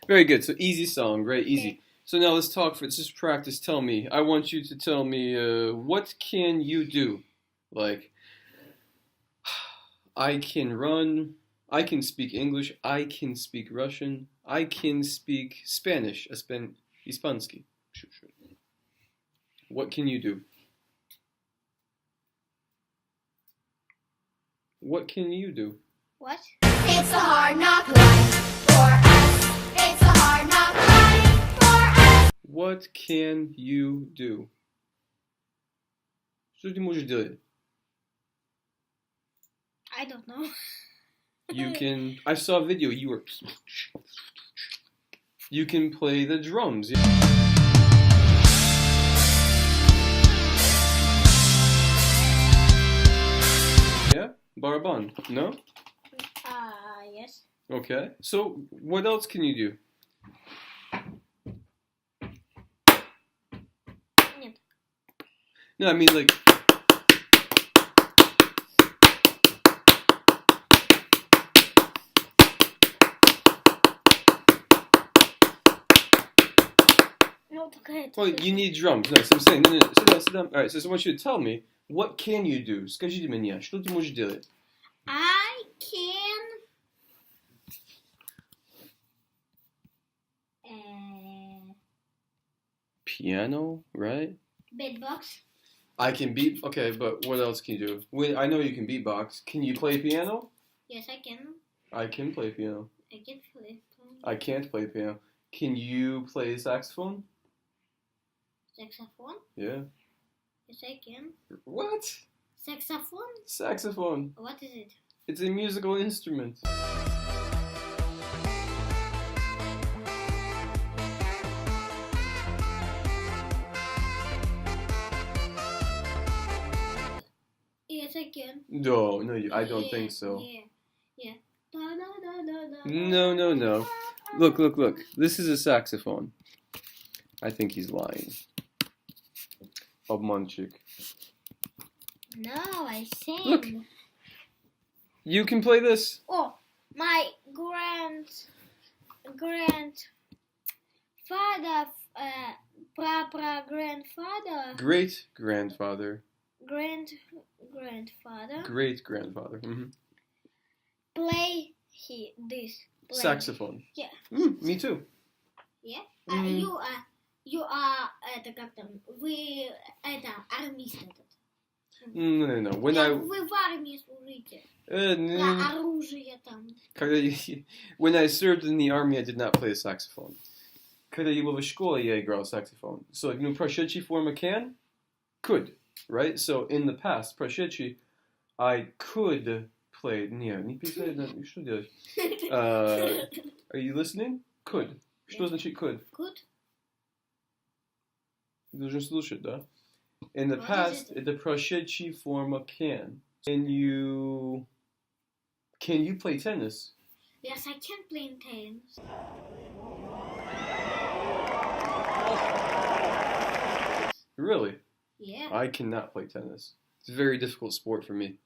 Very good. So easy song, right? Easy. Okay. So now let's talk for just practice. Tell me. I want you to tell me what can you do? Like I can run. I can speak English. I can speak Russian. I can speak Spanish. Hispanski. What can you do? What can you do? What? It's a hard knock life for us. It's a hard knock life for us. What can you do? Что ты можешь делать? I don't know. You can. I saw a video. You were. You can play the drums. Yeah, baraban. No. Yes. Okay. So what else can you do? Нет. No, I mean like. Ну, такая. Well, you need drums. No, so I'm saying. No, sit down, sit down. All right. So I want you to tell me what can you do? Скажите мне, что ты можешь делать? I can. Piano, right? Beatbox. I can beat. Okay, but what else can you do? I know you can beatbox. Can you play piano? Yes, I can. I can play piano. I can play. I can't play piano. Can you play saxophone? Saxophone. Yeah. Yes, I can. What? Saxophone. Saxophone. What is it? It's a musical instrument. Yes, I can. No, I don't think so. Yeah. Da, da, da, da, da. No. Look. This is a saxophone. I think he's lying. Obmanchik. No, I sing. Look. You can play this. Oh, my grandfather, grandfather, Great grandfather. grandfather Great grandfather. play this. Play. Saxophone. Yeah. Me too. Yeah. Mm. You are это как там вы это армист этот. No. When Вы в армии служите. Оружие там. When I served in the army, I did not play a saxophone. Когда я был в школе, я играл saxophone. So, прошедший форма can? Could. Right? So, in the past, прошедший, I could play. Не писай, что делать? Are you listening? Could. Что значит could? Good. Должен слушать, да? In the What past, is it? the прошедший форма can. Can you play tennis? Yes, I can play tennis. Really? Yeah. I cannot play tennis. It's a very difficult sport for me.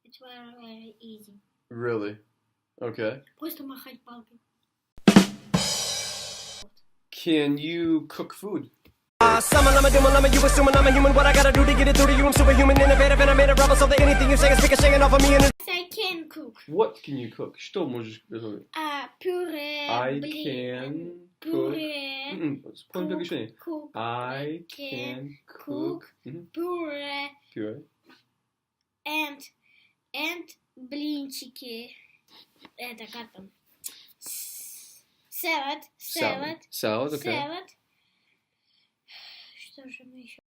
It's very easy. Really? Okay. Просто махать палкой. Can you cook food? Summon, I'm a doing, you assuming I'm a human. What I gotta do to get it through to you? I'm superhuman, innovative, and I made a rubber so that anything you say is singing off of me. And Yes, I can cook. What can you cook? Что можешь готовить? Puree. I can cook. Puree. Вспомни решение. Cook. I can cook. Puree. Puree. And блинчики. Это как там? Salad. Salad. Okay. Salad. Что же мы еще?